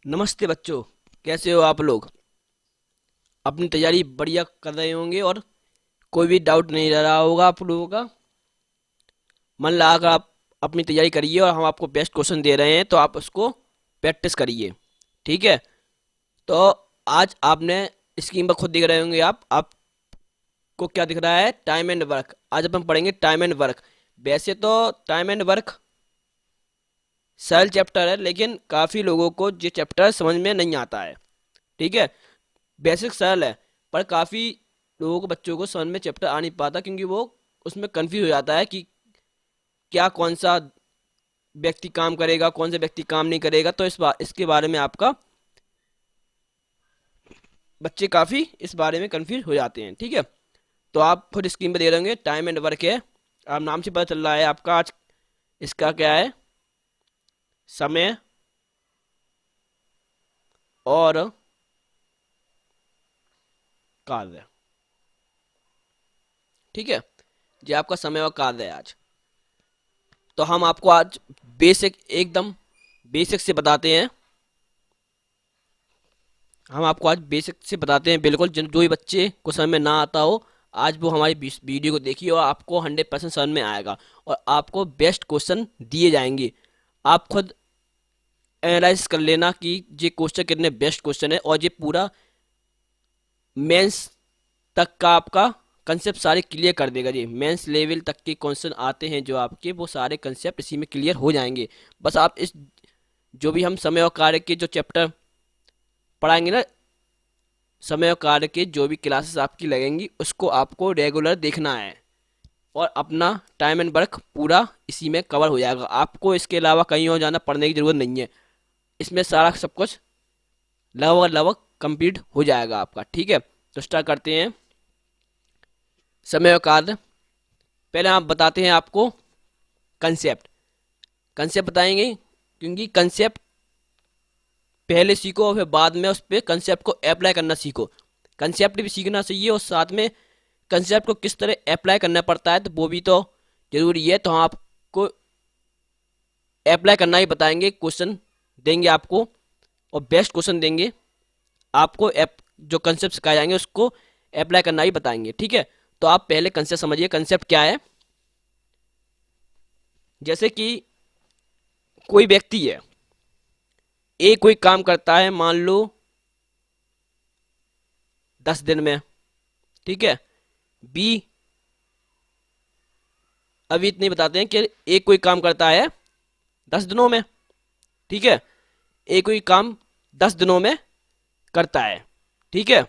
नमस्ते बच्चों। कैसे हो आप लोग? अपनी तैयारी बढ़िया कर रहे होंगे और कोई भी डाउट नहीं रह रहा होगा आप लोगों का। मन लगाकर आप अपनी तैयारी करिए और हम आपको बेस्ट क्वेश्चन दे रहे हैं तो आप उसको प्रैक्टिस करिए। ठीक है। तो आज आपने स्क्रीन पर खुद देख रहे होंगे आपको क्या दिख रहा है? Time and work. आज अपन पढ़ेंगे टाइम एंड वर्क। वैसे तो टाइम एंड वर्क सरल चैप्टर है, लेकिन काफ़ी लोगों को ये चैप्टर समझ में नहीं आता है। ठीक है। बेसिक सरल है, पर काफ़ी लोगों को, बच्चों को समझ में चैप्टर आ नहीं पाता, क्योंकि वो उसमें कंफ्यूज हो जाता है कि क्या कौन सा व्यक्ति काम करेगा, कौन सा व्यक्ति काम नहीं करेगा। तो इसके बारे में आपका बच्चे काफ़ी इस बारे में कंफ्यूज हो जाते हैं। ठीक है। तो आप खुद स्क्रीन पर दे रहे होंगे टाइम एंड वर्क है। आप नाम से पता चल रहा है आपका आज इसका क्या है? समय और कार्य। ठीक है। ये आपका समय और कार्य है आज। तो हम आपको आज बेसिक, एकदम बेसिक से बताते हैं। हम आपको आज बेसिक से बताते हैं, बिल्कुल जिन जो भी बच्चे को समझ में ना आता हो, आज वो हमारी वीडियो को देखिए और आपको 100% समझ में आएगा और आपको बेस्ट क्वेश्चन दिए जाएंगे। आप खुद एनालाइज कर लेना कि ये क्वेश्चन कितने बेस्ट क्वेश्चन है, और ये पूरा मेंस तक का आपका कंसेप्ट सारे क्लियर कर देगा। जी, मेंस लेवल तक के क्वेश्चन आते हैं जो आपके, वो सारे कंसेप्ट इसी में क्लियर हो जाएंगे। बस आप इस जो भी हम समय और कार्य के जो चैप्टर पढ़ाएंगे ना, समय और कार्य के जो भी क्लासेस आपकी लगेंगी, उसको आपको रेगुलर देखना है और अपना टाइम एंड वर्क पूरा इसी में कवर हो जाएगा। आपको इसके अलावा कहीं और जाना पढ़ने की ज़रूरत नहीं है। इसमें सारा सब कुछ लगभग लगभग कंप्लीट हो जाएगा आपका। ठीक है। तो स्टार्ट करते हैं। समय और कार्य। पहले आप बताते हैं आपको कंसेप्ट। कंसेप्ट बताएंगे, क्योंकि कंसेप्ट पहले सीखो और फिर बाद में उस पर कंसेप्ट को अप्लाई करना सीखो। कंसेप्ट भी सीखना चाहिए और साथ में कंसेप्ट को किस तरह अप्लाई करना पड़ता है तो वो भी तो जरूरी है। तो हम आपको अप्लाई करना ही बताएंगे, क्वेश्चन देंगे आपको और बेस्ट क्वेश्चन देंगे आपको। जो कंसेप्ट सिखाए जाएंगे उसको अप्लाई करना ही बताएंगे। ठीक है। तो आप पहले कंसेप्ट समझिए, कंसेप्ट क्या है। जैसे कि कोई व्यक्ति है, ए कोई काम करता है, मान लो 10 दिन में। ठीक है। बी, अभी इतनी बताते हैं कि ए कोई काम करता है 10 दिनों में। ठीक है। ए कोई काम 10 दिनों में करता है। ठीक है।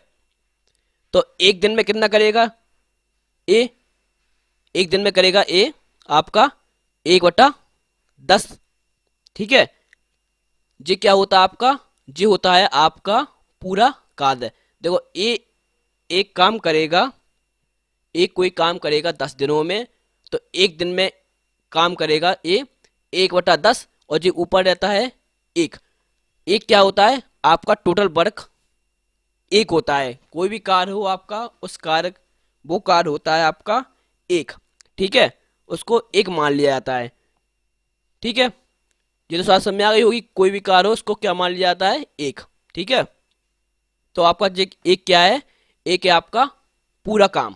तो एक दिन में कितना करेगा ए? एक दिन में करेगा ए आपका 1/10। ठीक है। ये क्या होता है आपका? ये होता है आपका पूरा कार्य। देखो, ए एक काम करेगा, एक कोई काम करेगा 10 दिनों में, तो एक दिन में काम करेगा ए 1/10, और जो ऊपर रहता है एक। एक क्या होता है? आपका टोटल वर्क एक होता है। कोई भी कार्य हो आपका, उस कार्य, वो कार्य होता है आपका एक। ठीक है। उसको एक मान लिया जाता है। ठीक है। ये तो साथ समझ में आ गई होगी, कोई भी कार्य हो उसको क्या मान लिया जाता है? एक। ठीक है। तो आपका जो एक क्या है? एक है आपका पूरा काम।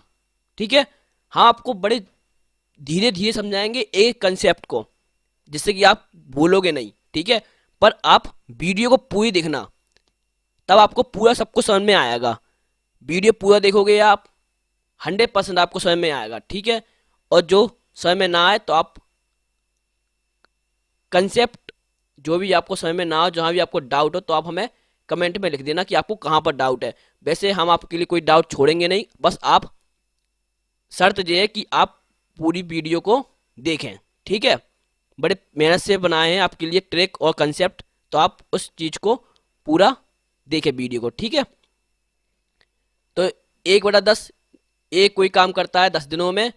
ठीक है। हाँ, आपको बड़े धीरे धीरे समझाएंगे एक कंसेप्ट को, जिससे कि आप भूलोगे नहीं। ठीक है। पर आप वीडियो को पूरी देखना, तब आपको पूरा सब कुछ समझ में आएगा। वीडियो पूरा देखोगे आप, 100% आपको समझ में आएगा। ठीक है। और जो समझ में ना आए तो आप कंसेप्ट, जो भी आपको समझ में ना हो, जहाँ भी आपको डाउट हो, तो आप हमें कमेंट में लिख देना कि आपको कहाँ पर डाउट है। वैसे हम आपके लिए कोई डाउट छोड़ेंगे नहीं, बस आप, शर्त ये है कि आप पूरी वीडियो को देखें। ठीक है। बड़े मेहनत से बनाए हैं आपके लिए ट्रिक और कंसेप्ट, तो आप उस चीज़ को पूरा देखें वीडियो को। ठीक है। तो 1/10, एक कोई काम करता है 10 दिनों में,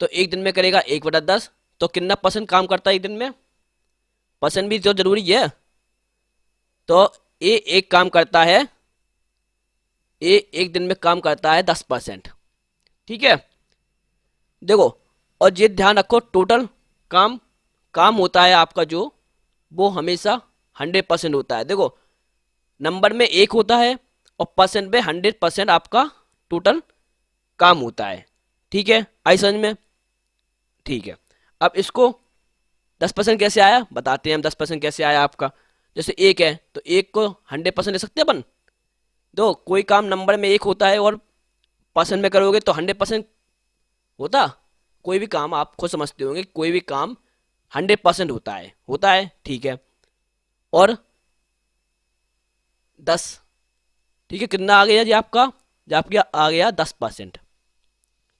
तो एक दिन में करेगा 1/10। तो कितना परसेंट काम करता है एक दिन में? परसेंट भी तो जरूरी है। तो ए एक काम करता है, ए एक दिन में काम करता है 10%। ठीक है। देखो, और ये ध्यान रखो, टोटल काम काम होता है आपका जो, वो हमेशा 100% होता है। देखो, नंबर में एक होता है और परसेंट में 100% आपका टोटल काम होता है। ठीक है, आई समझ में? ठीक है, अब इसको 10% कैसे आया बताते हैं हम। 10% कैसे आया आपका, जैसे एक है तो एक को 100% ले सकते हैं अपन। दो, कोई काम नंबर में एक होता है और परसेंट में करोगे तो 100% होता। कोई भी काम आप खुद समझते होंगे, कोई भी काम 100% होता है, होता है। ठीक है, और 10, ठीक है, कितना आ गया जी आपका? जो आपका आ गया 10%।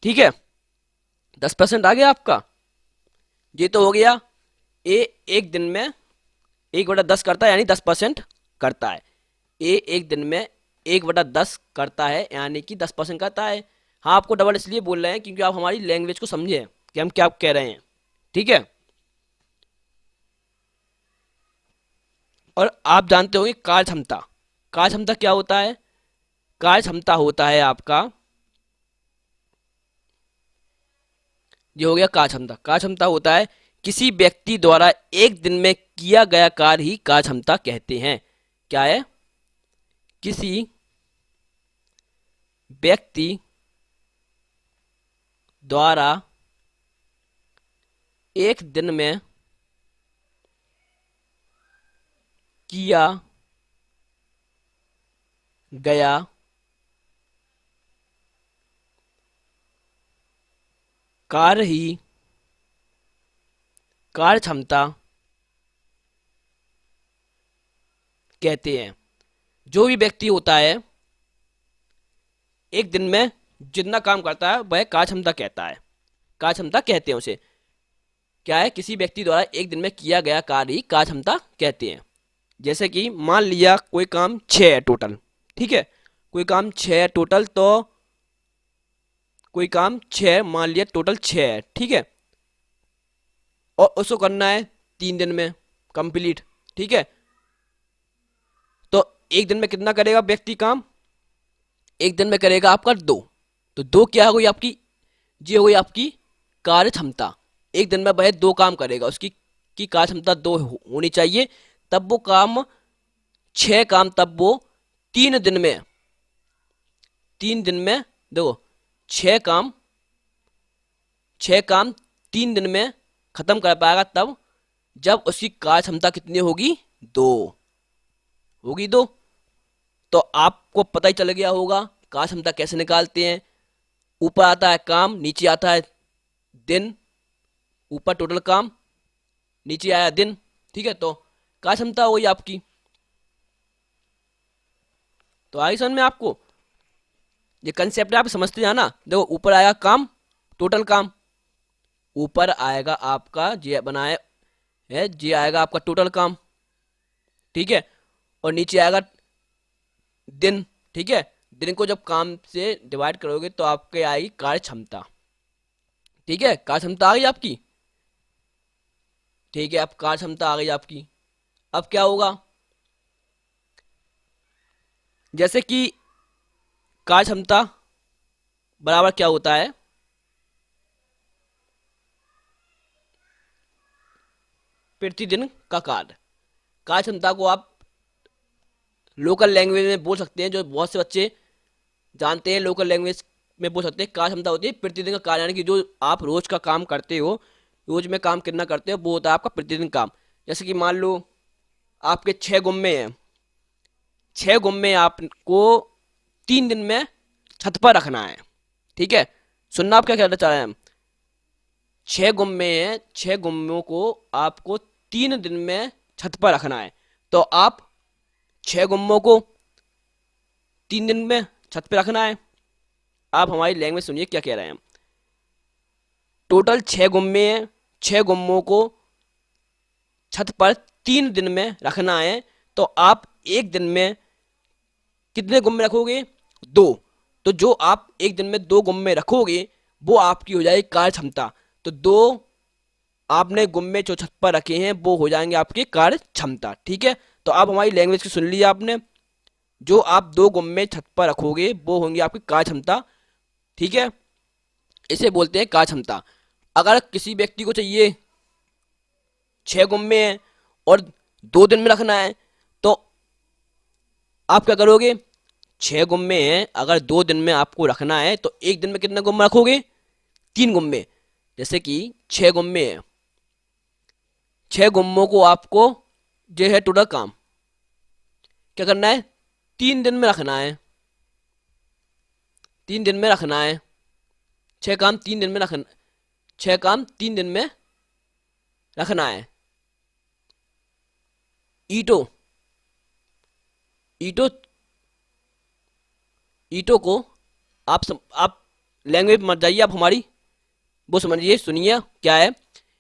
ठीक है, 10% आ गया आपका। ये तो हो गया ए एक दिन में 1/10 करता है, यानी 10% करता है। ए एक दिन में 1/10 करता है, यानी कि 10% करता है। हाँ, आपको डबल इसलिए बोल रहे हैं क्योंकि आप हमारी लैंग्वेज को समझे कि हम क्या कह रहे हैं। ठीक है, और आप जानते होंगे कार्य क्षमता। कार्य क्षमता क्या होता है? कार्य क्षमता होता है आपका, ये हो गया कार्य क्षमता। कार्य क्षमता होता है किसी व्यक्ति द्वारा एक दिन में किया गया कार्य ही कार्य क्षमता कहते हैं। क्या है? किसी व्यक्ति द्वारा एक दिन में किया गया कार्य ही कार्य क्षमता कहते हैं। जो भी व्यक्ति होता है एक दिन में जितना काम करता है वह कार्य क्षमता कहता है, कार्य क्षमता कहते हैं उसे। क्या है? किसी व्यक्ति द्वारा एक दिन में किया गया कार्य ही कार्य क्षमता कहते हैं। जैसे कि मान लिया कोई काम 6 है टोटल। ठीक है, कोई काम 6 है टोटल, तो कोई काम 6 मान लिया टोटल 6 है। ठीक है, और उसको करना है 3 दिन में कंप्लीट। ठीक है, तो एक दिन में कितना करेगा व्यक्ति काम? एक दिन में करेगा आपका 2। तो 2 क्या हो गई आपकी? ये हो गई आपकी कार्य क्षमता। एक दिन में वह 2 काम करेगा, उसकी की कार्य क्षमता 2 होनी चाहिए। तब वो काम 6 काम तब वो 3 दिन में, 3 दिन में देखो 6 काम, 6 काम 3 दिन में खत्म कर पाएगा, तब जब उसकी कार्य क्षमता कितनी होगी? 2 होगी। 2 तो आपको पता ही चल गया होगा कार्य क्षमता कैसे निकालते हैं। ऊपर आता है काम, नीचे आता है दिन। ऊपर टोटल काम, नीचे आया दिन। ठीक है, तो कार्य क्षमता हुई आपकी। तो आई समझ में आपको? ये कंसेप्ट आप समझते जाना। देखो ऊपर आएगा काम, टोटल काम। ऊपर आएगा आपका जे बनाए है, जे आएगा आपका टोटल काम। ठीक है, और नीचे आएगा दिन। ठीक है, दिन को जब काम से डिवाइड करोगे तो आपके आएगी कार्य क्षमता। ठीक है, कार्य क्षमता आ गई आपकी। ठीक है, अब कार्य क्षमता आ गई आपकी। अब क्या होगा? जैसे कि कार्य क्षमता बराबर क्या होता है? प्रतिदिन का कार्य। कार्य क्षमता को आप लोकल लैंग्वेज में बोल सकते हैं, जो बहुत से बच्चे जानते हैं। लोकल लैंग्वेज में बोल सकते हैं कार्य क्षमता होती है प्रतिदिन का कार्य, यानी कि जो आप रोज का काम करते हो, रोज में काम कितना करते हो, वो होता है आपका प्रतिदिन काम। जैसे कि मान लो आपके 6 गुम्मे हैं, 6 गुम्मे आपको 3 दिन में छत पर रखना है। ठीक है, सुनना आप क्या कहना चाह रहे हैं हम। 6 गुम्मे हैं, 6 गुम्मों को आपको 3 दिन में छत पर रखना है। तो आप 6 गुम्मों को 3 दिन में छत पर रखना है। आप हमारी लैंग्वेज सुनिए क्या कह रहे हैं। टोटल 6 गुम्मे हैं, 6 गुम्मों को छत पर 3 दिन में रखना है। तो आप एक दिन में कितने गुम्मे रखोगे? 2। तो जो आप एक दिन में 2 गुम्मे रखोगे वो आपकी हो जाएगी कार्य क्षमता। तो 2 आपने गुम्मे जो छत पर रखे हैं वो हो जाएंगे आपकी कार्य क्षमता। ठीक है, तो आप हमारी लैंग्वेज को सुन लिया आपने। जो आप 2 गुम्मे छत पर रखोगे वो होंगे आपकी कार्य क्षमता। ठीक है, इसे बोलते हैं कार्य क्षमता। अगर किसी व्यक्ति को चाहिए 6 गुम्मे हैं और 2 दिन में रखना है, तो आप क्या करोगे, 6 गुम्मे हैं, अगर 2 दिन में आपको रखना है तो एक दिन में कितने गुम्मे रखोगे, 3 गुम्मे। जैसे कि 6 गुम्मे हैं, 6 गुम्मों को आपको जो है टोटल काम क्या करना है, 3 दिन में रखना है, 3 दिन में रखना है। 6 काम 3 दिन में रखना, 6 काम 3 दिन में रखना है। ईटो ईटो ईटो को आप लैंग्वेज मत जाइए, आप हमारी वो समझिए, सुनिए क्या है।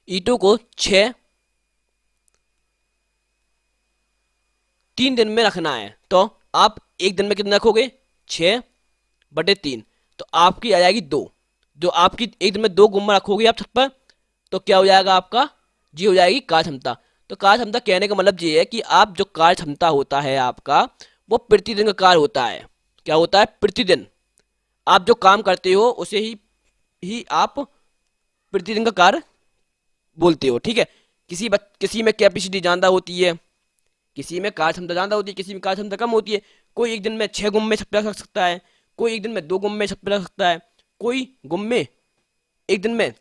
ईटो को 3 दिन में रखना है, तो आप एक दिन में कितना रखोगे, 6/3, तो आपकी आ जाएगी 2। जो आपकी एक दिन में 2 गुम्मा रखोगे आप छत पर, तो क्या हो जाएगा आपका, जी हो जाएगी कार्य क्षमता। तो कार्य क्षमता कहने का मतलब ये है कि आप जो कार्य क्षमता होता है आपका, वो प्रतिदिन का कार्य होता है। क्या होता है, प्रतिदिन आप जो काम करते हो उसे ही आप प्रतिदिन का कार्य बोलते हो, ठीक है। किसी में कैपेसिटी ज़्यादा होती है, किसी में कार्य क्षमता ज़्यादा होती है, किसी में कार्य क्षमता कम होती है। कोई एक दिन में 6 गुम्मे छत पे रख सकता है, कोई एक दिन में 2 गुम्मे छत पे रख सकता है, कोई गुम्मे एक दिन में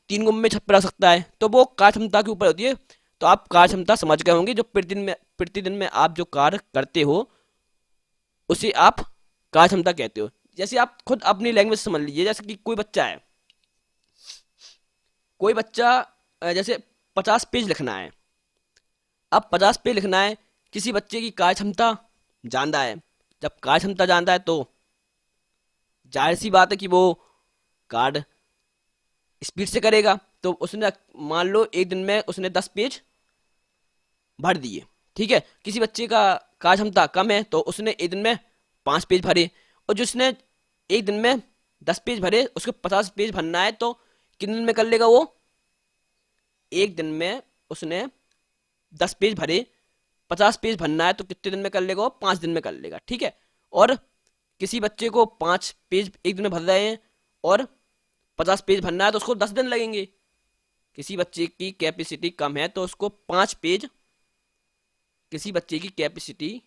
3 गुम्मे छत पे रख सकता है। तो वो कार्य क्षमता के ऊपर होती है। तो आप कार्य क्षमता समझ गए होंगे, जो प्रतिदिन में आप जो कार्य करते हो उसे आप कार्य क्षमता कहते हो। जैसे आप खुद अपनी लैंग्वेज समझ लीजिए, जैसे कि कोई बच्चा है, कोई बच्चा जैसे 50 पेज लिखना है। अब 50 पेज लिखना है, किसी बच्चे की कार्य क्षमता ज़्यादा है। जब कार्य क्षमता ज़्यादा है तो जाहिर सी बात है कि वो कार्य स्पीड से करेगा। तो उसने मान लो एक दिन में उसने 10 पेज भर दिए, ठीक है। किसी बच्चे का कार्य क्षमता कम है तो उसने एक दिन में 5 पेज भरे, और जिसने एक दिन में 10 पेज भरे उसको 50 पेज भरना है, तो कितने दिन में कर लेगा वो, एक दिन में उसने 10 पेज भरे, 50 पेज भरना है तो कितने दिन में कर लेगा वो, 5 दिन में कर लेगा, ठीक है। और किसी बच्चे को 5 पेज एक दिन में भर रहे हैं और 50 पेज भरना है तो उसको 10 दिन लगेंगे। किसी बच्चे की कैपेसिटी कम है तो उसको 5 पेज, किसी बच्चे की कैपेसिटी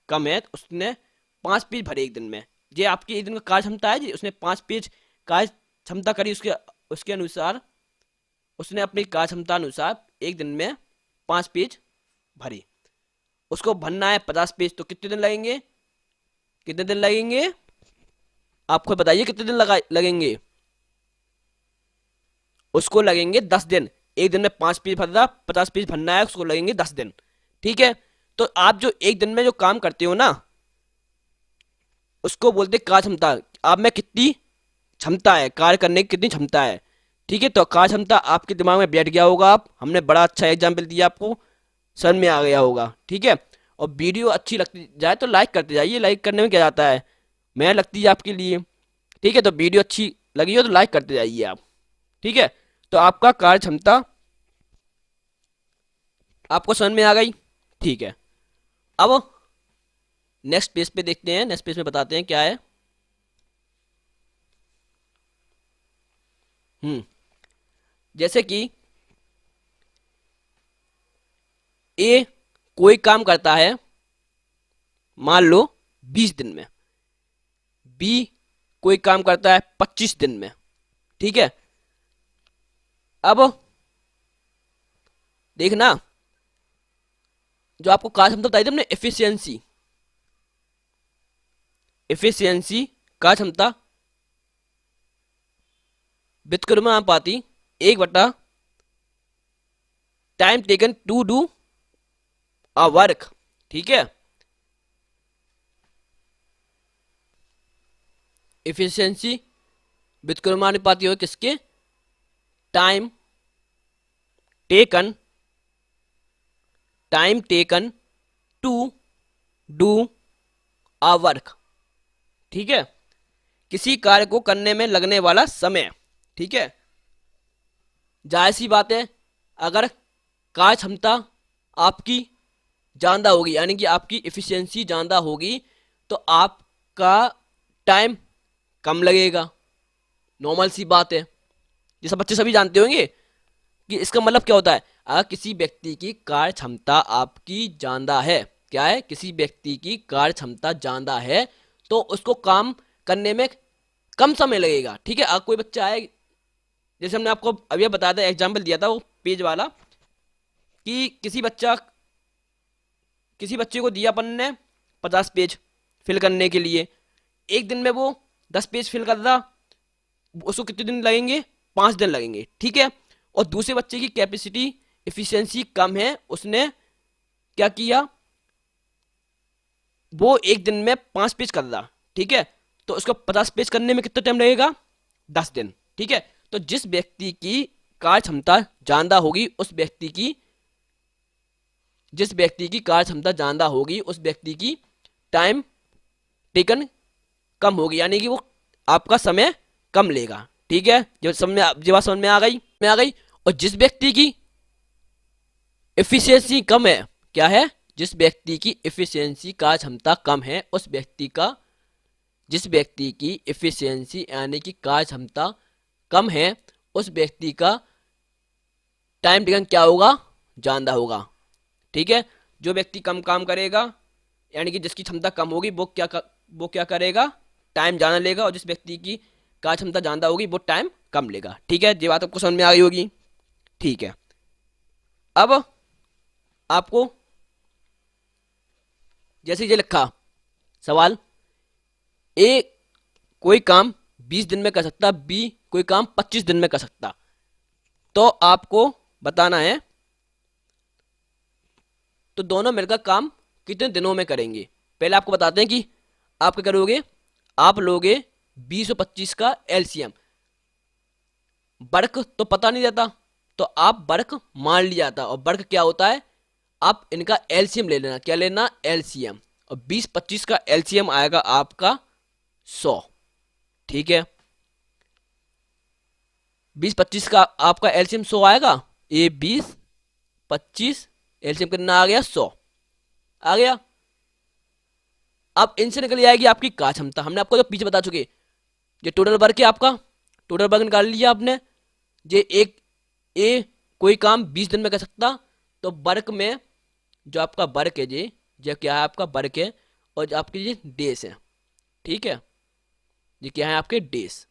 कम है तो उसने 5 पेज भरे एक दिन में। ये आपकी एक दिन का कार्य क्षमता है जी, उसने 5 पेज कार्य क्षमता करी, उसके उसके अनुसार उसने अपनी कार्य क्षमता अनुसार एक दिन में 5 पेज भरे। उसको भरना है 50 पेज, तो कितने दिन लगेंगे, कितने दिन लगेंगे, आप खुद बताइए कितने दिन लगेंगे। उसको लगेंगे 10 दिन। एक दिन में 5 पेज भर रहा, 50 पेज भरना है, उसको लगेंगे 10 दिन, ठीक है। तो आप जो एक दिन में जो काम करते हो ना, उसको बोलते कार्य क्षमता। आप में कितनी क्षमता है, कार्य करने की कितनी क्षमता है, ठीक है। तो कार्य क्षमता आपके दिमाग में बैठ गया होगा। आप हमने बड़ा अच्छा एग्जाम्पल दिया, आपको समझ में आ गया होगा, ठीक है। और वीडियो अच्छी लगती जाए तो लाइक करते जाइए, लाइक करने में क्या जाता है, मेहनत लगती है आपके लिए, ठीक है। तो वीडियो अच्छी लगी हो तो लाइक करते जाइए आप, ठीक है। तो आपका कार्य क्षमता आपको समझ में आ गई, ठीक है। अब नेक्स्ट पेज पे देखते हैं, नेक्स्ट पेज में बताते हैं क्या है। जैसे कि ए कोई काम करता है मान लो 20 दिन में, बी कोई काम करता है 25 दिन में, ठीक है। अब देखना, जो आपको कार्य क्षमता बताई थी हमने, एफिशिएंसी, कार्य क्षमता व्युत्क्रमानुपाती 1/टाइम taken to do a work, ठीक है। एफिशिएंसी व्युत्क्रमानुपाती हो किसके, time taken to do a work, ठीक है। किसी कार्य को करने में लगने वाला समय, ठीक है। जाहिर सी बात है, अगर कार्य क्षमता आपकी ज़्यादा होगी, यानी कि आपकी एफिशिएंसी ज़्यादा होगी, तो आपका टाइम कम लगेगा, नॉर्मल सी बात है। ये सब बच्चे सभी जानते होंगे कि इसका मतलब क्या होता है। अगर किसी व्यक्ति की कार्य क्षमता आपकी ज़्यादा है क्या है, किसी व्यक्ति की कार्य क्षमता ज्यादा है तो उसको काम करने में कम समय लगेगा। ठीक है, अगर कोई बच्चा है, जैसे हमने आपको अभी बताया था, एग्जाम्पल दिया था वो पेज वाला, कि किसी बच्चे को दिया अपन ने 50 पेज फिल करने के लिए, एक दिन में वो 10 पेज फिल कर रहा, उसको कितने दिन लगेंगे, 5 दिन लगेंगे। ठीक है, और दूसरे बच्चे की कैपेसिटी एफिशिएंसी कम है, उसने क्या किया, वो एक दिन में 5 पेज कर रहा। ठीक है, तो उसको 50 पेज करने में कितना टाइम लगेगा, 10 दिन। ठीक है, तो जिस व्यक्ति की कार्य क्षमता ज्यादा होगी जिस व्यक्ति की कार्य क्षमता ज्यादा होगी उस व्यक्ति की टाइम टेकन कम होगी, यानी कि वो आपका समय कम लेगा। ठीक है, जब बात समझ में आ गई। और जिस व्यक्ति की एफिशिएंसी कम है, क्या है, जिस व्यक्ति की एफिशिएंसी कार्य क्षमता कम है जिस व्यक्ति की एफिशिएंसी यानी कि कार्य क्षमता कम है उस व्यक्ति का टाइम टेकन क्या होगा, ज्यादा होगा। ठीक है, जो व्यक्ति कम काम करेगा यानी कि जिसकी क्षमता कम होगी वो क्या करेगा, टाइम ज्यादा लेगा, और जिस व्यक्ति की कार्य क्षमता ज्यादा होगी वो टाइम कम लेगा। ठीक है, ये बात आपको समझ में आ गई होगी। ठीक है, अब आपको जैसे ये लिखा सवाल, ए कोई काम 20 दिन में कर सकता, बी कोई काम 25 दिन में कर सकता, तो आपको बताना है तो दोनों मिलकर काम कितने दिनों में करेंगे। पहले आपको बताते हैं कि आप क्या करोगे, आप लोगे 20 और 25 का एलसीएम। वर्क तो पता नहीं रहता तो आप वर्क मान लिया जाता, और वर्क क्या होता है, आप इनका एलसीएम ले लेना। क्या लेना, एलसीएम। और 20-25 का एलसीएम आएगा आपका 100। ठीक है, 20-25 का आपका एलसीएम 100 आएगा, ये 20-25 एलसीएम कितना आ गया, 100 आ गया। अब इनसे निकल जाएगी आपकी कार्य क्षमता। हमने आपको जो पीछे बता चुके, ये टोटल वर्क है आपका, टोटल वर्क निकाल लिया आपने। ये कोई काम 20 दिन में कर सकता, तो वर्क में जो आपका वर्क है ये क्या है, आपका वर्क है, और जो आपके ये डेज है। ठीक है, ये क्या है, आपके डेज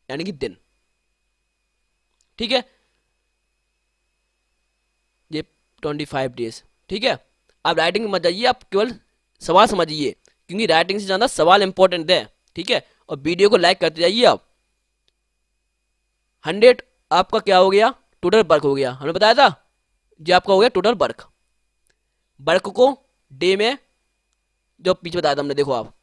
यानी कि दिन। ठीक है, ये 25 डेज। ठीक है, आप राइटिंग में मत जाइए, आप केवल सवाल समझिए, क्योंकि राइटिंग से ज़्यादा सवाल इंपॉर्टेंट है। ठीक है, और वीडियो को लाइक करते जाइए आप। 100 आपका क्या हो गया, टोटल वर्क हो गया, हमने बताया था, ये आपका हो गया टोटल वर्क। वर्क को डे में जो पीछे बताया था हमने, देखो आप,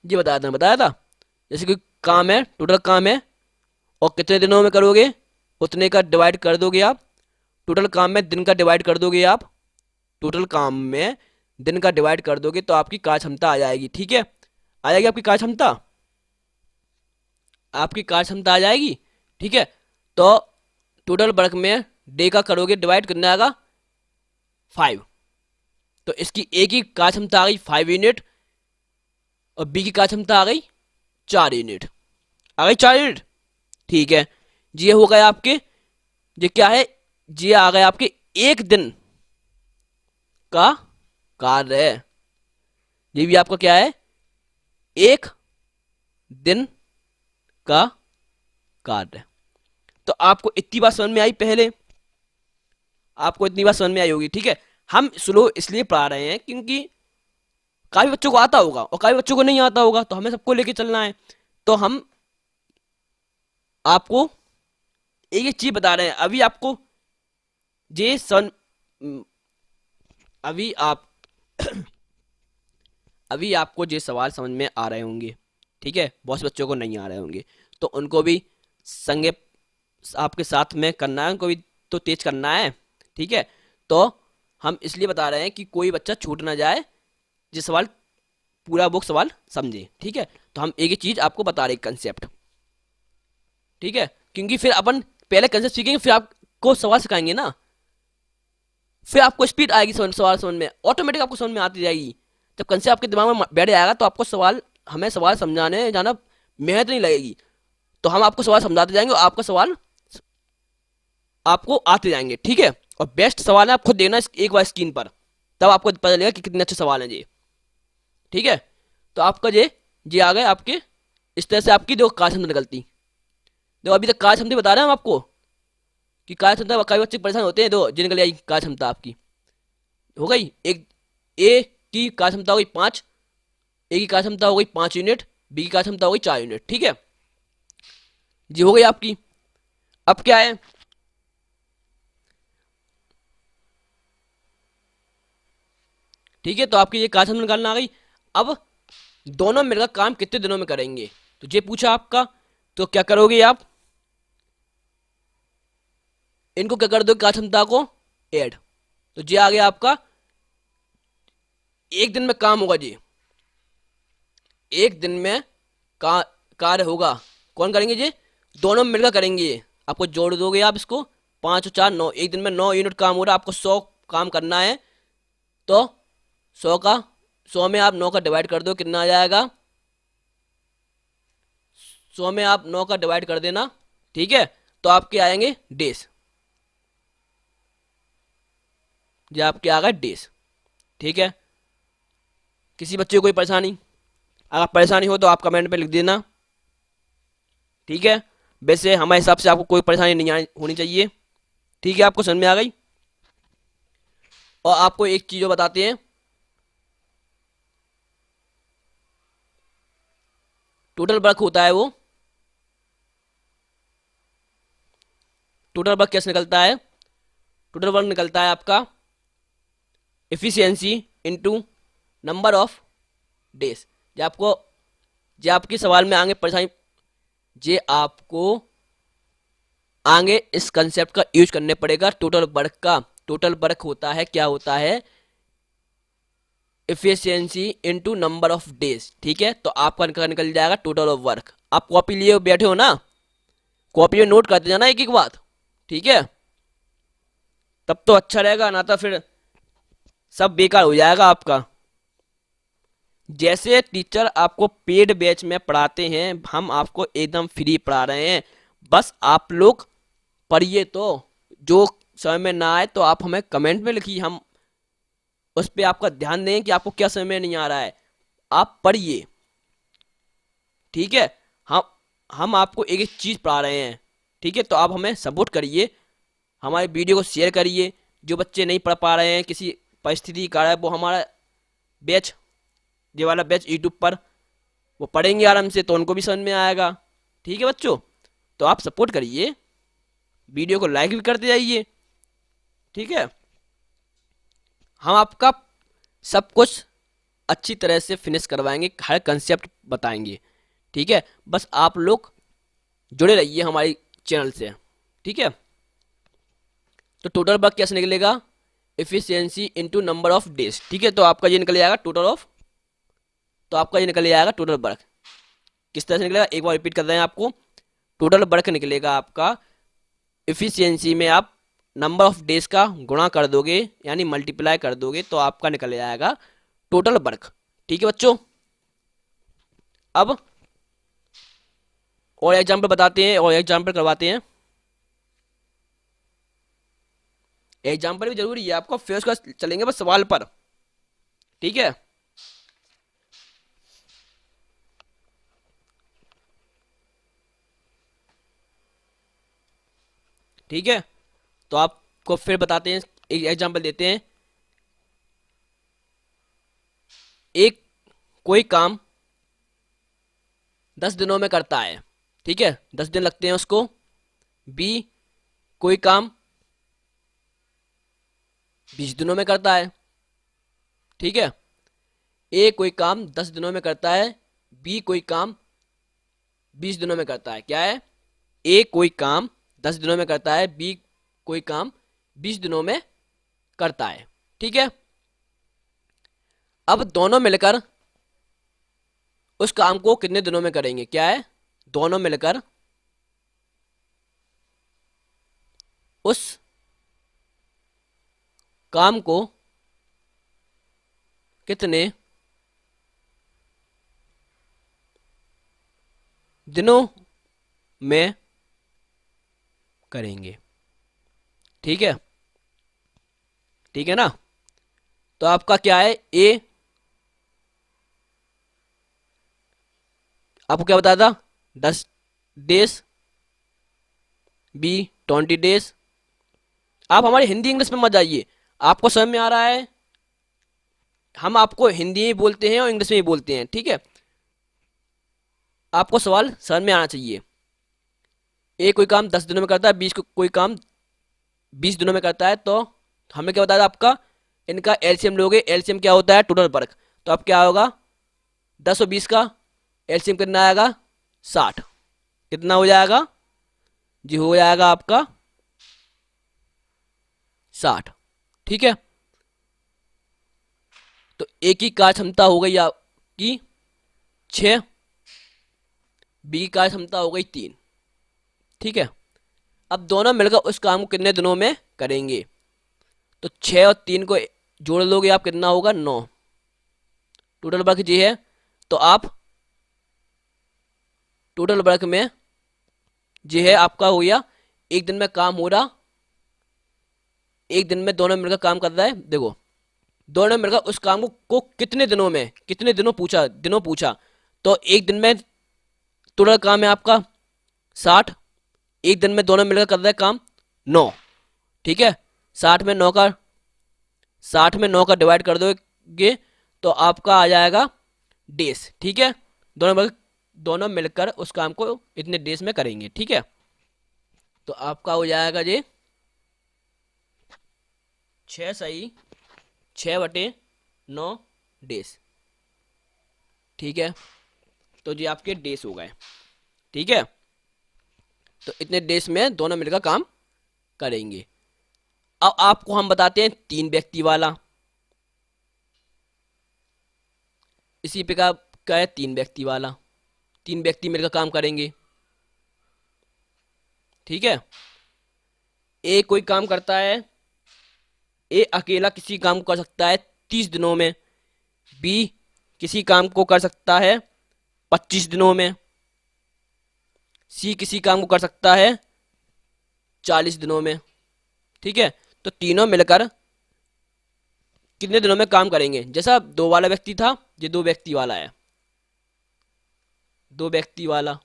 ये बताया था जैसे कोई काम है, टोटल काम है, और कितने दिनों में करोगे उतने का डिवाइड कर दोगे आप। टोटल काम में दिन का डिवाइड कर दोगे आप, टोटल काम में दिन का डिवाइड कर दोगे तो आपकी कार्य क्षमता आ जाएगी। ठीक है, आ जाएगी आपकी कार्य क्षमता, आ जाएगी। ठीक है, तो टोटल वर्क में डे का करोगे डिवाइड, कितना आएगा, 5। तो इसकी ए की कार्य क्षमता आ गई 5 यूनिट, और बी की कार्य क्षमता आ गई 4 यूनिट, आ गई 4 यूनिट। ठीक है, ये हो गए आपके, ये क्या है, ये आ गए आपके एक दिन का कार्य है। ये भी आपका क्या है, एक दिन का कार्य। तो आपको इतनी बात समझ में आई, पहले आपको इतनी बात समझ में आई होगी। ठीक है, हम स्लो इसलिए पढ़ा रहे हैं क्योंकि काफी बच्चों को आता होगा और काफी बच्चों को नहीं आता होगा, तो हमें सबको लेके चलना है। तो हम आपको एक चीज बता रहे हैं, अभी आपको जे सन अभी आप अभी आपको ये सवाल समझ में आ रहे होंगे। ठीक है, बहुत से बच्चों को नहीं आ रहे होंगे, तो उनको भी संगे आपके साथ में करना है, उनको भी तो तेज करना है। ठीक है, तो हम इसलिए बता रहे हैं कि कोई बच्चा छूट ना जाए, ये सवाल पूरा बुक सवाल समझे। ठीक है, तो हम एक ही चीज आपको बता रहे कंसेप्ट। ठीक है, क्योंकि फिर अपन पहले कंसेप्ट सीखेंगे, फिर आपको सवाल सिखाएंगे ना, फिर आपको स्पीड आएगी सवाल समझ में, ऑटोमेटिक आपको समझ में आती जाएगी। जब कंसेप्ट आपके दिमाग में बैठ जाएगा तो आपको हमें सवाल समझाने जाना मेहनत नहीं लगेगी। तो हम आपको सवाल समझाते जाएंगे और आपका सवाल आपको आते जाएंगे, ठीक है। और बेस्ट सवाल है, आप खुद देखना एक बार स्क्रीन पर, तब आपको पता चलेगा कि कितने अच्छे सवाल हैं ये, ठीक है। तो आपका ये आ गए आपके, इस तरह से आपकी देखो कार्य क्षमता निकलती। देखो अभी तक कार्य क्षमता बता रहे हैं हम आपको कि कार्य क्षमता, कई बच्चे परेशान होते हैं, दो जिनके लिए कार्य क्षमता आपकी हो गई, एक ए की कार्य क्षमता हो गई 5, ए की कार्य क्षमता हो गई 5 यूनिट, बी की कार्य क्षमता हो गई 4 यूनिट, ठीक है। जी हो गई आपकी। अब क्या है, ठीक है, तो आपकी ये कार्य क्षमता निकालना आ गई। अब दोनों मिलकर काम कितने दिनों में करेंगे, तो ये पूछा आपका, तो क्या करोगे आप, इनको क्या कर दो कार्य क्षमता को ऐड, तो ये आ गया आपका, एक दिन में काम होगा जी, एक दिन में का कार्य होगा, कौन करेंगे जी, दोनों मिलकर करेंगे ये। आपको जोड़ दोगे आप इसको, 5 और 4 9, एक दिन में 9 यूनिट काम हो रहा है, आपको 100 काम करना है, तो 100 का 100 में आप 9 का डिवाइड कर दो, कितना आ जाएगा, 100 में आप 9 का डिवाइड कर देना, ठीक है। तो आपके आएंगे डेज, ये आपके आ गए डेज, ठीक है। किसी बच्चे को कोई परेशानी, अगर परेशानी हो तो आप कमेंट पे लिख देना, ठीक है। वैसे हमारे हिसाब से आपको कोई परेशानी नहीं होनी चाहिए, ठीक है, आपको समझ में आ गई। और आपको एक चीज और बताते हैं, टोटल वर्क होता है वो, टोटल वर्क कैसे निकलता है, टोटल वर्क निकलता है आपका efficiency into number of days. जो आपको, जो आपके सवाल में आगे परेशानी, जे आपको आगे इस कंसेप्ट का यूज करने पड़ेगा, टोटल वर्क का। टोटल वर्क होता है, क्या होता है, efficiency into number of days, ठीक है। तो आपका निकल जाएगा टोटल ऑफ वर्क। आप कॉपी लिए बैठे हो ना, कॉपी में नोट करते जाना एक एक बात, ठीक है, तब तो अच्छा रहेगा, ना तो फिर सब बेकार हो जाएगा आपका। जैसे टीचर आपको पेड बैच में पढ़ाते हैं, हम आपको एकदम फ्री पढ़ा रहे हैं, बस आप लोग पढ़िए। तो जो समझ में ना आए तो आप हमें कमेंट में लिखिए, हम उस पर आपका ध्यान दें कि आपको क्या समझ में नहीं आ रहा है, आप पढ़िए, ठीक है। हम हम आपको एक एक चीज़ पढ़ा रहे हैं, ठीक है। तो आप हमें सपोर्ट करिए, हमारे वीडियो को शेयर करिए। जो बच्चे नहीं पढ़ पा रहे हैं किसी परिस्थिति के कारण, वो हमारा बैच, ये वाला बैच यूट्यूब पर वो पढ़ेंगे आराम से, तो उनको भी समझ में आएगा, ठीक है बच्चों। तो आप सपोर्ट करिए, वीडियो को लाइक भी करते जाइए, ठीक है। हम आपका सब कुछ अच्छी तरह से फिनिश करवाएंगे, हर कंसेप्ट बताएंगे, ठीक है। बस आप लोग जुड़े रहिए हमारी चैनल से, ठीक है। तो टोटल वर्क कैसे निकलेगा, efficiency into number of days, ठीक है। तो आपका ये निकल जाएगा टोटल ऑफ, तो आपका ये निकल जाएगा टोटल वर्क। किस तरह से निकलेगा, एक बार रिपीट कर रहे हैं आपको, टोटल वर्क निकलेगा आपका, एफिशिएंसी में आप नंबर ऑफ डेज का गुणा कर दोगे, यानी मल्टीप्लाई कर दोगे, तो आपका निकल जाएगा टोटल वर्क, ठीक है बच्चों। अब और एग्जाम्पल बताते हैं और एग्जाम्पल करवाते हैं, एग्जाम्पल भी जरूरी है आपको, फिर उसका चलेंगे बस सवाल पर, ठीक है। ठीक है, तो आपको फिर बताते हैं, एक एग्जाम्पल देते हैं। एक कोई काम 10 दिनों में करता है, ठीक है, 10 दिन लगते हैं उसको। बी कोई काम 20 दिनों में करता है, ठीक है। ए कोई काम 10 दिनों में करता है, बी कोई काम 20 दिनों में करता है, क्या है, ए कोई काम 10 दिनों में करता है, बी कोई काम 20 दिनों में करता है, ठीक है। अब दोनों मिलकर उस काम को कितने दिनों में करेंगे, क्या है, दोनों मिलकर उस काम को कितने दिनों में करेंगे। ठीक है, ठीक है ना। तो आपका क्या है, ए आपको क्या बताया था, 10 डेज, बी 20 डेज। आप हमारे हिंदी इंग्लिश में मत जाइए, आपको समझ में आ रहा है, हम आपको हिंदी में बोलते हैं और इंग्लिश में भी बोलते हैं, ठीक है। आपको सवाल समझ में आना चाहिए। ए कोई काम 10 दिनों में करता है, बीस को कोई काम 20 दिनों में करता है, तो हमें क्या बताया था आपका, इनका एलसीएम लोगे, एलसीएम क्या होता है, टोटल वर्क। तो अब क्या होगा, 10 और 20 का एलसीएम कितना आएगा, 60। कितना हो जाएगा जी, हो जाएगा आपका 60। ठीक है, तो ए की कार्य क्षमता हो गई आपकी 6, बी की कार्य क्षमता हो गई 3। ठीक है, अब दोनों मिलकर उस काम को कितने दिनों में करेंगे, तो 6 और 3 को जोड़ लोगे आप, कितना होगा 9। टोटल वर्क जी है, तो आप टोटल वर्क में जी है आपका हो गया, एक दिन में काम हो रहा, एक दिन में दोनों मिलकर काम कर रहा है। देखो, दोनों मिलकर उस काम को कितने दिनों में, कितने दिनों पूछा, तो एक दिन में टोटल काम है आपका 60, एक दिन में दोनों मिलकर कर रहे हैं काम 9। ठीक है, 60 में 9 का 60 में 9 का डिवाइड कर दोगे तो आपका आ जाएगा डेज। ठीक है, दोनों मिलकर उस काम को इतने डेज में करेंगे। ठीक है, तो आपका हो जाएगा जी 6×6 = 9 डेज। ठीक है, तो जी आपके डेज हो गए। ठीक है, तो इतने डेज में दोनों मिलकर काम करेंगे। अब आपको हम बताते हैं 3 व्यक्ति वाला। इसी प्रकार का है 3 व्यक्ति वाला, 3 व्यक्ति मिलकर काम करेंगे। ठीक है, ए कोई काम करता है, ए अकेला किसी काम को कर सकता है 30 दिनों में, बी किसी काम को कर सकता है 25 दिनों में, सी किसी काम को कर सकता है 40 दिनों में। ठीक है, तो तीनों मिलकर कितने दिनों में काम करेंगे, जैसा 2 वाला व्यक्ति था, ये 2 व्यक्ति वाला है, 2 व्यक्ति वाला।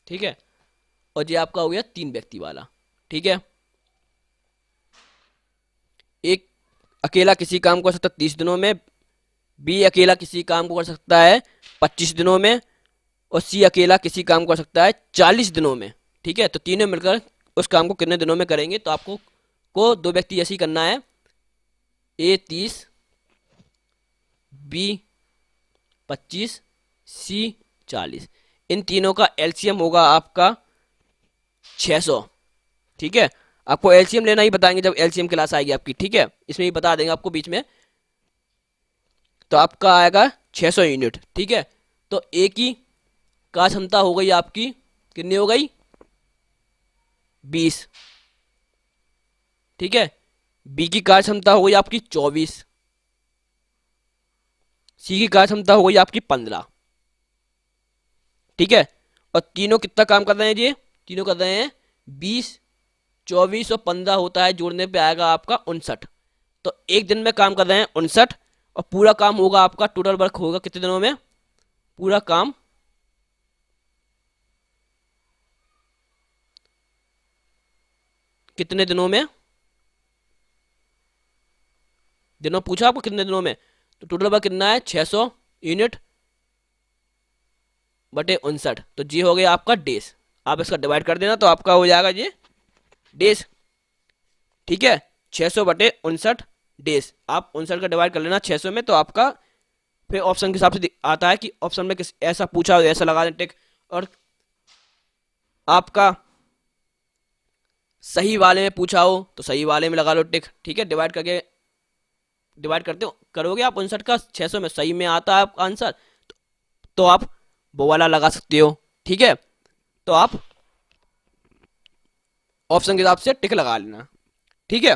ठीक है, और ये आपका हो गया 3 व्यक्ति वाला। ठीक है, एक अकेला किसी काम को कर सकता है 30 दिनों में, बी अकेला किसी काम को कर सकता है 25 दिनों में, और सी अकेला किसी काम को कर सकता है 40 दिनों में। ठीक है, तो तीनों मिलकर उस काम को कितने दिनों में करेंगे, तो आपको 2 व्यक्ति ऐसे ही करना है, ए 30, बी 25, सी 40। इन तीनों का एलसीएम होगा आपका 600। ठीक है, आपको एलसीएम लेना ही बताएंगे जब एलसीएम क्लास आएगी आपकी। ठीक है, इसमें ही बता देंगे आपको बीच में। तो आपका आएगा 600 यूनिट। ठीक है, तो ए की कार्य क्षमता हो गई आपकी, कितनी हो गई, 20। ठीक है, बी की कार्य क्षमता हो गई आपकी 24, सी की कार्य क्षमता हो गई आपकी 15। ठीक है, और तीनों कितना काम कर रहे हैं, ये तीनों कर रहे हैं 20, 24 और 15 होता है, जोड़ने पे आएगा आपका 59। तो एक दिन में काम कर रहे हैं 59, और पूरा काम होगा आपका, टोटल वर्क होगा कितने दिनों में, पूरा काम कितने दिनों में, दिनों पूछा आपको कितने दिनों में, तो टोटल वर्क कितना है 600 यूनिट बटे 59, तो जी हो गया आपका डेज। आप इसका डिवाइड कर देना तो आपका हो जाएगा ये डेज। ठीक है, 600/59 डेज, आप 59 का डिवाइड कर लेना 600 में, तो आपका फिर ऑप्शन के हिसाब से आता है कि ऑप्शन में किस ऐसा पूछा हो ऐसा लगा दें टिक, और आपका सही वाले में पूछा हो तो सही वाले में लगा लो टिक। ठीक है, डिवाइड करते हो करोगे आप 59 का 600 में, सही में आता है आपका आंसर, तो आप वो वाला लगा सकते हो। ठीक है, तो आप ऑप्शन के हिसाब से टिक लगा लेना। ठीक है,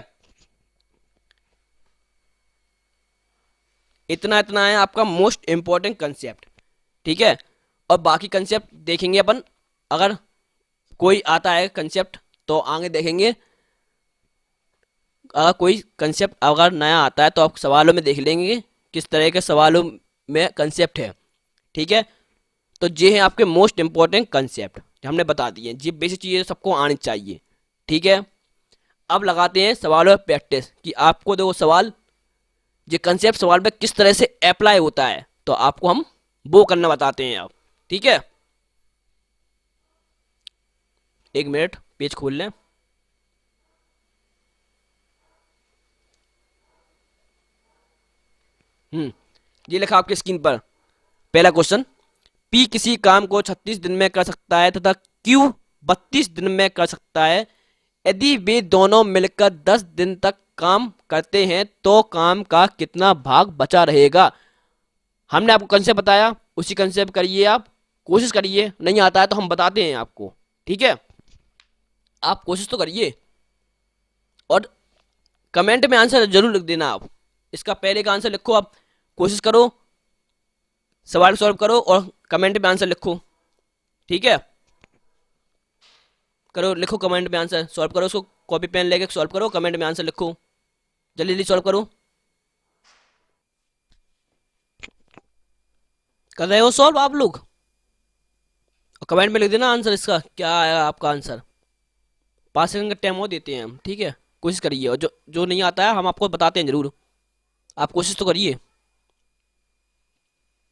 इतना इतना है आपका मोस्ट इंपॉर्टेंट कंसेप्ट। ठीक है, और बाकी कंसेप्ट देखेंगे अपन अगर कोई आता है कंसेप्ट तो आगे देखेंगे, अगर कोई कंसेप्ट अगर नया आता है तो आप सवालों में देख लेंगे किस तरह के सवालों में कंसेप्ट है। ठीक है, तो ये है आपके मोस्ट इंपॉर्टेंट कंसेप्ट जो हमने बता दिए, ये बेसिक चीज़ें सबको आनी चाहिए। ठीक है, अब लगाते हैं सवालों पर प्रैक्टिस कि आपको देखो सवाल, ये कंसेप्ट सवाल में किस तरह से अप्लाई होता है, तो आपको हम वो करना बताते हैं अब। ठीक है, एक मिनट पेज खोल लें। ये लिखा आपकी स्क्रीन पर पहला क्वेश्चन, पी किसी काम को 36 दिन में कर सकता है तथा क्यू 32 दिन में कर सकता है। यदि वे दोनों मिलकर 10 दिन तक काम करते हैं तो काम का कितना भाग बचा रहेगा। हमने आपको कंसेप्ट बताया, उसी कंसेप्ट करिए, आप कोशिश करिए, नहीं आता है तो हम बताते हैं आपको। ठीक है, आप कोशिश तो करिए और कमेंट में आंसर जरूर लिख देना। आप इसका पहले का आंसर लिखो, आप कोशिश करो, सवाल सॉल्व करो और कमेंट में आंसर लिखो। ठीक है, करो, लिखो कमेंट में आंसर, सॉल्व करो, उसको कॉपी पेन लेके सॉल्व करो, कमेंट में आंसर लिखो, जल्दी जल्दी सॉल्व करो। कर रहे हो सॉल्व आप लोग? और कमेंट में लिख देना आंसर, इसका क्या आया आपका आंसर। 5 सेकंड का टाइम और देते हैं हम। ठीक है, कोशिश करिए, और जो जो नहीं आता है हम आपको बताते हैं जरूर, आप कोशिश तो करिए।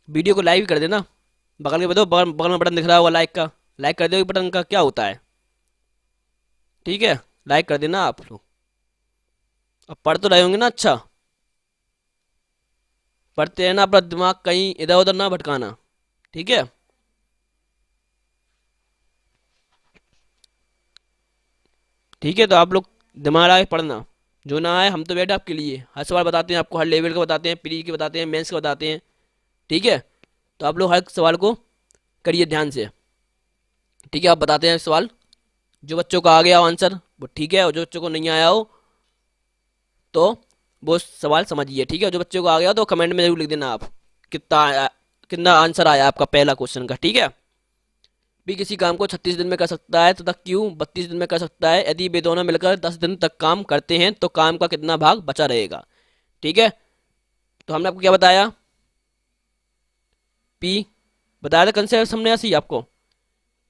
वीडियो को लाइक भी कर देना, बगल के बताओ, बगल में बटन दिख रहा होगा लाइक का, लाइक कर दो, बटन का क्या होता है। ठीक है, लाइक कर देना आप लोग। अब पढ़ तो रहे होंगे ना, अच्छा पढ़ते हैं ना, अपना दिमाग कहीं इधर उधर ना भटकाना। ठीक है, ठीक है, तो आप लोग दिमाग लगा के पढ़ना, जो ना आए हम तो बैठे आपके लिए, हर सवाल बताते हैं आपको, हर लेवल का बताते हैं, प्री के बताते हैं, मेंस के बताते हैं। ठीक है, तो आप लोग हर सवाल को करिए ध्यान से। ठीक है, आप बताते हैं सवाल, जो बच्चों का आ गया हो आंसर वो ठीक है, और जो बच्चों को नहीं आया हो तो वो सवाल समझिए। ठीक है, जो बच्चों को आ गया हो तो कमेंट में जरूर लिख देना आप कितना आंसर आया आपका पहला क्वेश्चन का। ठीक है, भी किसी काम को 36 दिन में कर सकता है तथा क्यों 32 दिन में कर सकता है। यदि वे दोनों मिलकर 10 दिन तक काम करते हैं तो काम का कितना भाग बचा रहेगा। ठीक है, तो हमने आपको क्या बताया, पी बताया था कंसेप्ट हमने ऐसे ही आपको,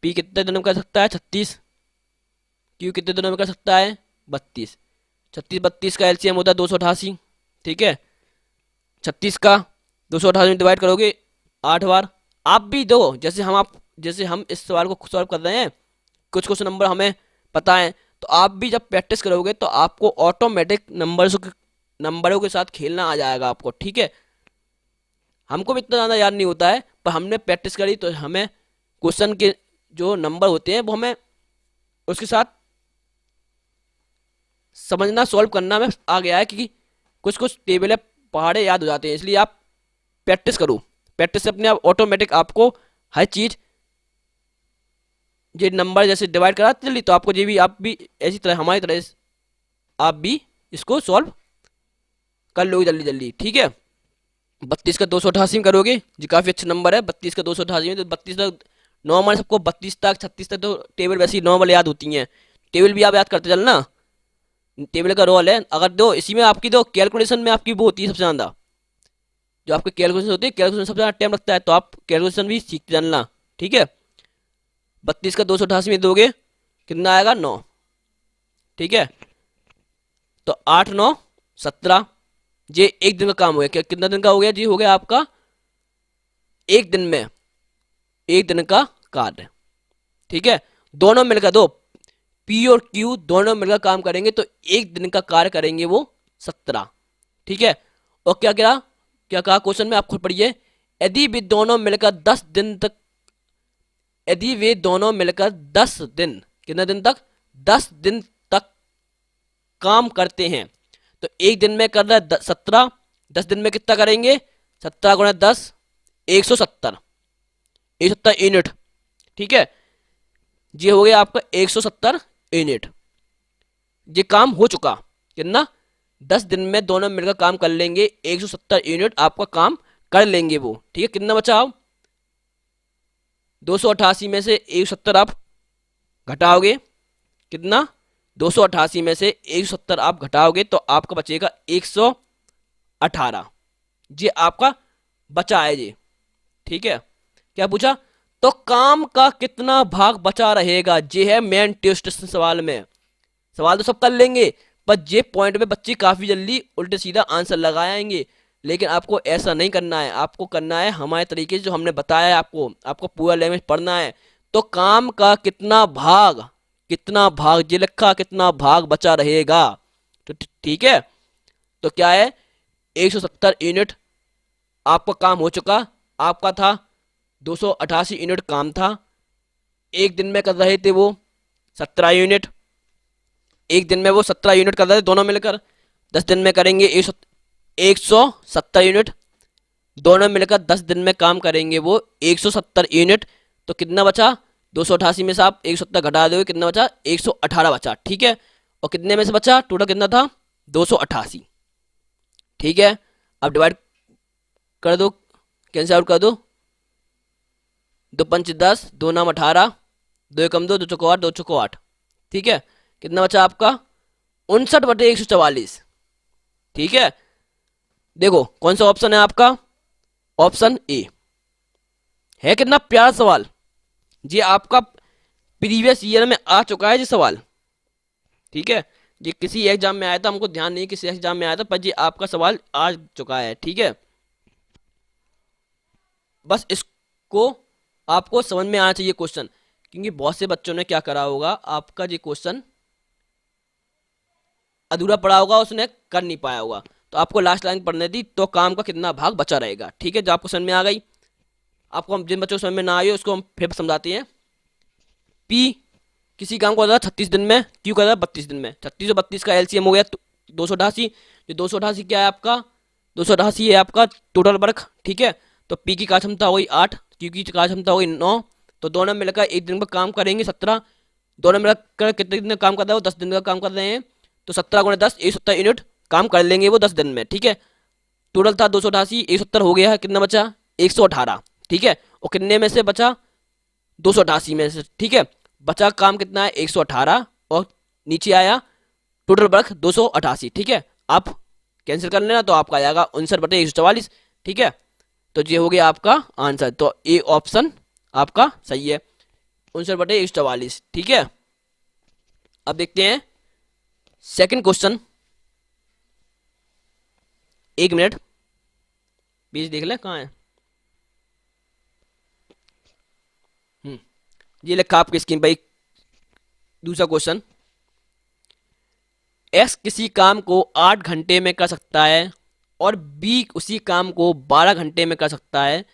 पी कितने दिनों में कर सकता है 36, क्यू कितने दिनों में कर सकता है 32। 36 32 का एलसीएम होता है 288। ठीक है, 36 का 288 में डिवाइड करोगे 8 बार। आप भी दो, जैसे हम इस सवाल को सॉल्व कर रहे हैं, कुछ कुछ नंबर हमें पता है, तो आप भी जब प्रैक्टिस करोगे तो आपको ऑटोमेटिक नंबरों के साथ खेलना आ जाएगा आपको। ठीक है, हमको भी इतना ज़्यादा याद नहीं होता है, पर हमने प्रैक्टिस करी तो हमें क्वेश्चन के जो नंबर होते हैं वो हमें उसके साथ समझना, सॉल्व करना में आ गया है, क्योंकि कुछ कुछ टेबल है पहाड़े याद हो जाते हैं। इसलिए आप प्रैक्टिस करो, प्रैक्टिस से अपने आप ऑटोमेटिक आपको हर चीज़, ये नंबर जैसे डिवाइड कराते जल्दी, तो आपको ये भी, आप भी ऐसी तरह हमारी तरह आप भी इसको सॉल्व कर लोगे जल्दी जल्दी। ठीक है, 32 का 288 में करोगे, जी काफ़ी अच्छा नंबर है 32 का 288 में, तो 32 तक नॉर्मल, सबको 32 तक 36 तक तो टेबल वैसे ही नॉर्मल याद होती हैं, टेबल भी आप याद करते चलना, टेबल का रोल है। अगर दो इसी में आपकी दो कैलकुलेशन में आपकी वो होती है सबसे ज़्यादा, जो आपके कैलकुलेशन होती है, कैलकुलेशन सबसे ज़्यादा टाइम लगता है, तो आप कैलकुलेशन भी सीखते चलना। ठीक है, 32 का 288 में दोगे कितना आएगा 9। ठीक है, तो 8 9 17, ये एक दिन का काम हो गया। क्या कितना दिन का हो गया जी, हो गया आपका एक दिन में, एक दिन का कार्य। ठीक है, दोनों मिलकर दो, पी और क्यू दोनों मिलकर काम करेंगे तो एक दिन का कार्य करेंगे वो 17। ठीक है, और क्या कहा क्वेश्चन में, आप खुद पढ़िए, यदि वे दोनों मिलकर 10 दिन तक, यदि वे दोनों मिलकर 10 दिन, कितने दिन तक 10 दिन तक काम करते हैं, तो एक दिन में कर रहा है 17, 10 दिन में कितना करेंगे 17 गुणा 10 170, 170 यूनिट। ठीक है, ये हो गया आपका 170 यूनिट, ये काम हो चुका कितना 10 दिन में दोनों मिलकर काम कर लेंगे, 170 यूनिट आपका काम कर लेंगे वो। ठीक है, कितना बचा, 288 में से 170 आप घटाओगे, कितना, 288 में से 170 आप घटाओगे तो आपका बचेगा 118। ये आपका बचा है ये, ठीक है। क्या पूछा, तो काम का कितना भाग बचा रहेगा, ये है मेन ट्विस्ट सवाल में। सवाल तो सब कर लेंगे, पर ये पॉइंट में बच्चे काफी जल्दी उल्टे सीधा आंसर लगाएंगे। लेकिन आपको ऐसा नहीं करना है, आपको करना है हमारे तरीके से जो हमने बताया है आपको, आपको पूरा लैंग्वेज पढ़ना है। तो काम का कितना भाग ये लिखा, कितना भाग बचा रहेगा, तो ठीक है। तो क्या है, 170 यूनिट आपका काम हो चुका, आपका था 288 यूनिट काम था। एक दिन में कर रहे थे वो 17 यूनिट, एक दिन में वो 17 यूनिट कर रहे थे दोनों मिलकर। 10 दिन में करेंगे 170 यूनिट, दोनों मिलकर 10 दिन में काम करेंगे वो 170 यूनिट। तो कितना बचा, 288 में से आप 170 घटा दोगे, कितना बचा, 118 बचा, ठीक है। और कितने में से बचा, टोटल कितना था, 288, ठीक है। अब डिवाइड कर दो, कैंसिल आउट कर दो, 2 पंच 10, 2 नाम 18, 2 एकम 2, 2 चौको 8, 2 चौको 8, ठीक है। कितना बचा आपका, 59/144, ठीक है। देखो कौन सा ऑप्शन है आपका, ऑप्शन ए है। कितना प्यारा सवाल, ये आपका प्रीवियस ईयर में आ चुका है ये सवाल, ठीक है। ये किसी एग्जाम में आया था, हमको ध्यान नहीं किसी एग्जाम में आया था, पर ये आपका सवाल आ चुका है, ठीक है। बस इसको आपको समझ में आना चाहिए क्वेश्चन, क्योंकि बहुत से बच्चों ने क्या करा होगा, आपका ये क्वेश्चन अधूरा पड़ा होगा, उसने कर नहीं पाया होगा। तो आपको लास्ट लाइन पढ़ने दी, तो काम का कितना भाग बचा रहेगा, ठीक है। जो आपको समझ में आ गई, आपको हम जिन बच्चों को समझ में ना आई उसको हम फिर समझाते हैं। पी किसी काम को कर रहा 36 दिन में, क्यों कर रहा 32 दिन में, 36 और 32 का एलसीएम हो गया 288। जो 288 क्या है आपका, 288 है आपका टोटल वर्क, ठीक है। तो पी की कार्यक्षमता हो गई 8, क्यू की कार्यक्षमता हो गई 9। तो दोनों मिलकर एक दिन पर काम करेंगे 17, दोनों मिलकर कितने दिन का काम कर रहे हो, 10 दिन का काम कर रहे हैं। तो 17 गुणे 10, 170 यूनिट काम कर लेंगे वो 10 दिन में, ठीक है। टोटल था 288, 170 हो गया है, कितना बचा, 118, ठीक है। और कितने में से बचा, 288 में से, ठीक है। बचा काम कितना है, 118, और नीचे आया टोटल वर्क 288, ठीक है। आप कैंसिल कर लेना तो आपका आ जाएगा 59/144, ठीक है। तो ये हो गया आपका आंसर, तो ए ऑप्शन आपका सही है, 59/144, ठीक है। अब देखते हैं सेकंड क्वेश्चन, एक मिनट बीच देख ले कहाँ है। ये लिखा आपकी स्क्रीन पर दूसरा क्वेश्चन, एक्स किसी काम को 8 घंटे में कर सकता है और बी उसी काम को 12 घंटे में कर सकता है,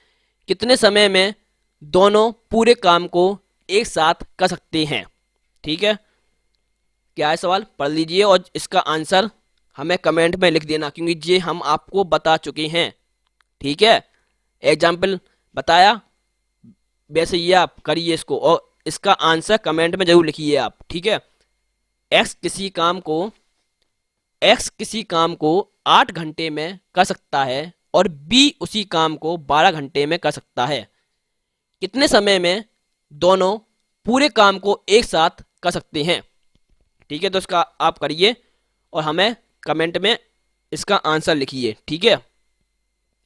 कितने समय में दोनों पूरे काम को एक साथ कर सकते हैं, ठीक है। क्या है सवाल, पढ़ लीजिए और इसका आंसर हमें कमेंट में लिख देना, क्योंकि ये हम आपको बता चुके हैं, ठीक है। एग्जाम्पल बताया, वैसे ये आप करिए इसको, और इसका आंसर कमेंट में जरूर लिखिए आप, ठीक है। एक्स किसी काम को 8 घंटे में कर सकता है और बी उसी काम को 12 घंटे में कर सकता है, कितने समय में दोनों पूरे काम को एक साथ कर सकते हैं, ठीक है। तो इसका आप करिए और हमें कमेंट में इसका आंसर लिखिए, ठीक है।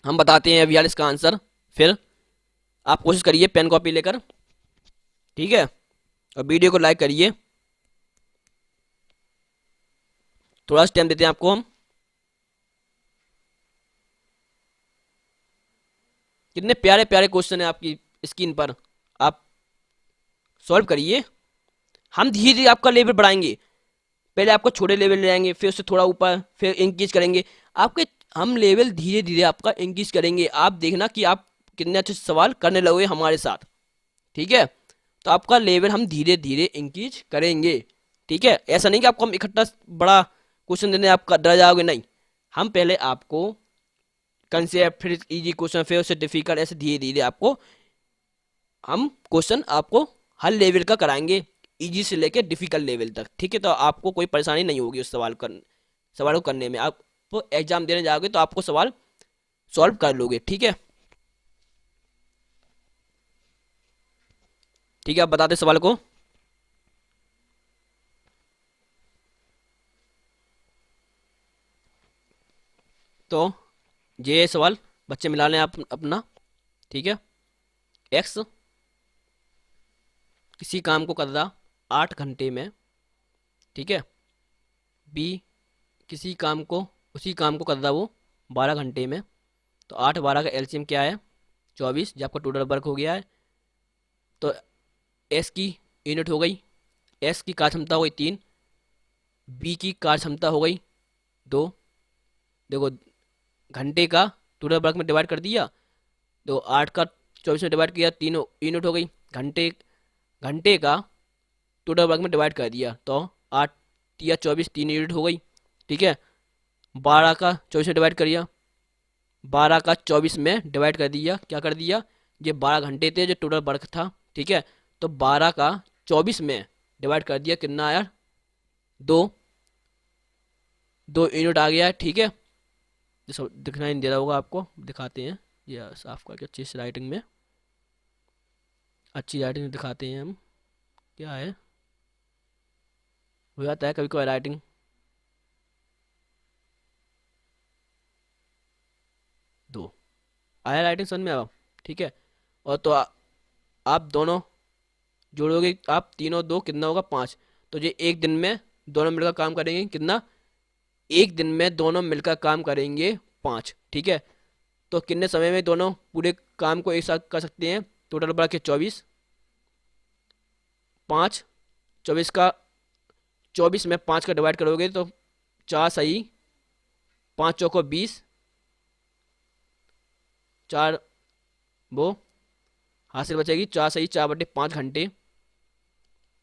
हम बताते हैं अभी यार इसका आंसर, फिर आप कोशिश करिए पेन कॉपी लेकर, ठीक है। और वीडियो को लाइक करिए, थोड़ा सा टाइम देते हैं आपको हम। कितने प्यारे प्यारे क्वेश्चन है आपकी स्क्रीन पर, आप सॉल्व करिए। हम धीरे धीरे आपका लेवल बढ़ाएंगे, पहले आपको छोटे लेवल ले जाएंगे, फिर उससे थोड़ा ऊपर, फिर इंक्रीज करेंगे आपके, हम लेवल धीरे धीरे आपका इंक्रीज करेंगे। आप देखना कि आप कितने अच्छे सवाल करने लगे हमारे साथ, ठीक है। तो आपका लेवल हम धीरे धीरे इंक्रीज करेंगे, ठीक है। ऐसा नहीं कि आपको हम इकट्ठा बड़ा क्वेश्चन देने आपका डर जाओगे, नहीं। हम पहले आपको कंसेप्ट, फिर इजी क्वेश्चन, फिर उससे डिफिकल्ट, ऐसे धीरे धीरे आपको हम क्वेश्चन आपको हर लेवल का कराएंगे, इजी से लेके डिफिकल्ट लेवल तक, ठीक है। तो आपको कोई परेशानी नहीं होगी उस सवाल को करने में। आप एग्जाम देने जाओगे तो आपको सवाल सॉल्व कर लोगे, ठीक है। ठीक है, आप बता दें सवाल को। तो ये सवाल बच्चे मिला लें आप अपना। ठीक है, एक्स किसी काम को कर रहा 8 घंटे में। ठीक है, बी किसी काम को उसी काम को कर रहा वो 12 घंटे में। तो 8 12 का एलसीएम क्या है? 24, जो आपका टोटल वर्क हो गया है। तो एस की यूनिट हो गई, एस की कार्य क्षमता हो गई 3, बी की कार्य क्षमता हो गई 2। देखो, घंटे का टोटल वर्क में डिवाइड कर दिया, तो 8 का 24 में डिवाइड किया, 3 यूनिट हो गई। घंटे घंटे का टोटल वर्क में डिवाइड कर दिया, तो 8 या 24 3 यूनिट हो गई। ठीक है, 12 का 24 में डिवाइड करिए, 12 का 24 में डिवाइड कर दिया, क्या कर दिया, ये 12 घंटे थे जो टोटल वर्क था। ठीक है, तो 12 का 24 में डिवाइड कर दिया, कितना आया? 2 2 यूनिट आ गया है। ठीक है, दिखना नहीं दे रहा होगा आपको, दिखाते हैं ये साफ करके अच्छी सी राइटिंग में, अच्छी राइटिंग में दिखाते हैं हम। क्या है, हो जाता है कभी कभी राइटिंग। दो आया राइटिंग समझ में आओ। ठीक है, और तो आप दोनों जोड़ोगे, आप तीनों दो कितना होगा? 5। तो ये एक दिन में दोनों मिलकर काम करेंगे कितना? एक दिन में दोनों मिलकर काम करेंगे 5। ठीक है, तो कितने समय में दोनों पूरे काम को एक साथ कर सकते हैं? टोटल बढ़ा के 24, 5, 24 का 24 में 5 का डिवाइड करोगे तो 4 सही, 5 चौको 20, 4 वो हासिल बचेगी, 4 सही 4/5 घंटे।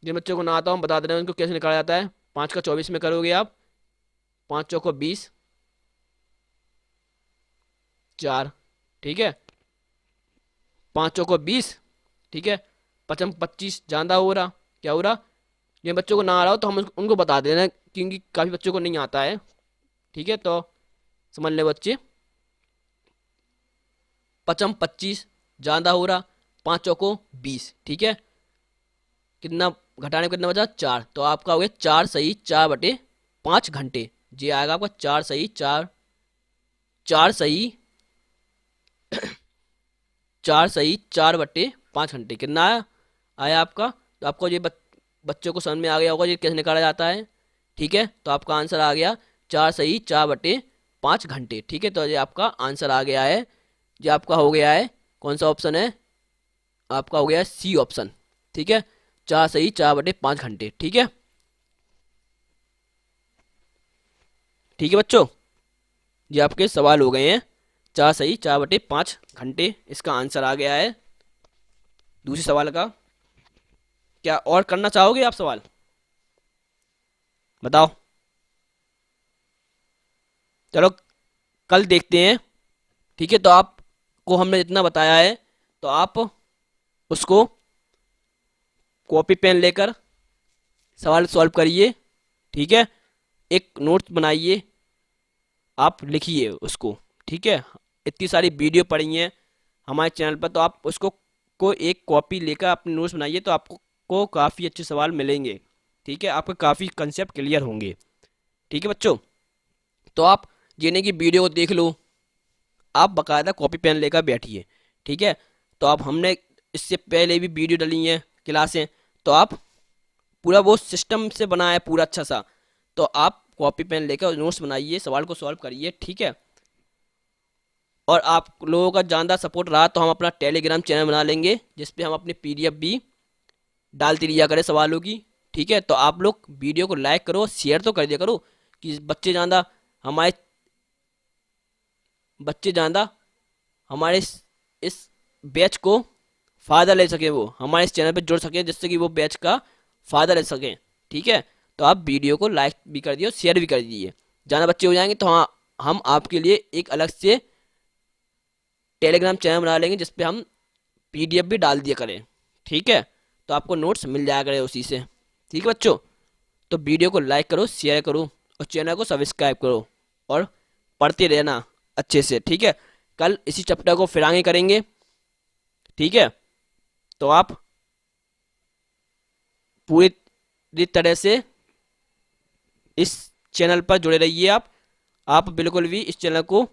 जिन बच्चों को ना आता हूँ बता दे रहे हैं उनको कैसे निकाला जाता है। 5 का 24 में करोगे आप, 5 चौको 20, 4। ठीक है, 5 चौको 20। ठीक है, 5 25 ज़्यादा हो रहा, क्या हो रहा? जिन बच्चों को ना आ रहा हो तो हम उनको बता देना, क्योंकि काफ़ी बच्चों को नहीं आता है। ठीक है, तो समझ ले बच्चे, 5 25 ज़्यादा हो रहा, 5 चौको 20। ठीक है, कितना घटाने में कितना बचा? 4। तो आपका हो गया 4 सही 4/5 घंटे। जी आएगा आपका 4 सही 4, 4 सही 4/5 घंटे। कितना आया? आया आपका। तो आपको ये बच्चों को समझ में आ गया होगा ये कैसे निकाला जाता है। ठीक है, तो आपका आंसर आ गया 4 सही 4/5 घंटे। ठीक है, तो ये आपका आंसर आ गया है। ये आपका हो गया है, कौन सा ऑप्शन है? आपका हो गया है सी ऑप्शन। ठीक है, 4 सही 4/5 घंटे। ठीक है, ठीक है बच्चों, ये आपके सवाल हो गए हैं। 4 सही 4/5 घंटे इसका आंसर आ गया है दूसरे सवाल का। क्या और करना चाहोगे आप सवाल? बताओ। चलो कल देखते हैं। ठीक है, तो आपको हमने जितना बताया है तो आप उसको कॉपी पेन लेकर सवाल सॉल्व करिए। ठीक है, एक नोट्स बनाइए, आप लिखिए उसको। ठीक है, इतनी सारी वीडियो पड़ी हैं हमारे चैनल पर, तो आप उसको को एक कॉपी लेकर अपने नोट्स बनाइए, तो आपको काफ़ी अच्छे सवाल मिलेंगे। ठीक है, आपके काफ़ी कंसेप्ट क्लियर होंगे। ठीक है बच्चों, तो आप जिन्हें की वीडियो को देख लो, आप बाकायदा कॉपी पेन लेकर बैठिए। ठीक है, तो आप हमने इससे पहले भी वीडियो डाली हैं क्लासें, तो आप पूरा वो सिस्टम से बना है पूरा अच्छा सा, तो आप कॉपी पेन लेकर नोट्स बनाइए, सवाल को सॉल्व करिए। ठीक है, और आप लोगों का ज़्यादा सपोर्ट रहा तो हम अपना टेलीग्राम चैनल बना लेंगे, जिसपे हम अपनी पीडीएफ भी डालती लिया करें सवालों की। ठीक है, तो आप लोग वीडियो को लाइक करो, शेयर तो कर दिया करो, कि हमारे बच्चे ज़्यादा हमारे इस बैच को फ़ायदा ले सके, वो हमारे इस चैनल पे जुड़ सके, जिससे कि वो बैच का फ़ायदा ले सकें। ठीक है, तो आप वीडियो को लाइक भी कर दिए और शेयर भी कर दीजिए। ज़्यादा बच्चे हो जाएंगे तो हाँ, हम आपके लिए एक अलग से टेलीग्राम चैनल बना लेंगे, जिसपे हम पीडीएफ भी डाल दिया करें। ठीक है, तो आपको नोट्स मिल जाया करे उसी से। ठीक है बच्चों, तो वीडियो को लाइक करो, शेयर करो और चैनल को सब्सक्राइब करो और पढ़ते रहना अच्छे से। ठीक है, कल इसी चैप्टर को फिर आगे करेंगे। ठीक है, तो आप पूरी तरह से इस चैनल पर जुड़े रहिए। आप बिल्कुल भी इस चैनल को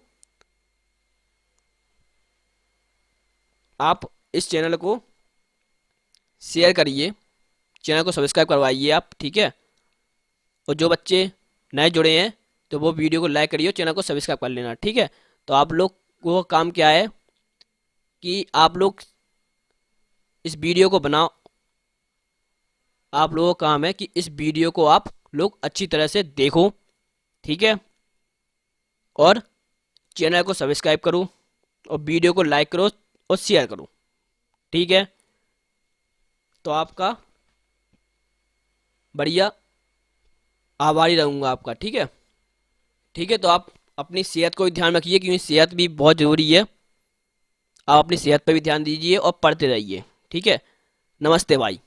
आप इस चैनल को शेयर करिए, चैनल को सब्सक्राइब करवाइए आप, ठीक है। और जो बच्चे नए जुड़े हैं तो वो वीडियो को लाइक करिए और चैनल को सब्सक्राइब कर लेना, ठीक है। तो आप लोग को काम क्या है कि आप लोग इस वीडियो को बनाओ, आप लोगों का काम है कि इस वीडियो को आप लोग अच्छी तरह से देखो, ठीक है। और चैनल को सब्सक्राइब करो और वीडियो को लाइक करो और शेयर करो, ठीक है। तो आपका बढ़िया आभारी रहूँगा आपका, ठीक है। ठीक है, तो आप अपनी सेहत को भी ध्यान रखिए क्योंकि सेहत भी बहुत ज़रूरी है। आप अपनी सेहत पर भी ध्यान दीजिए और पढ़ते रहिए, ठीक है। नमस्ते भाई।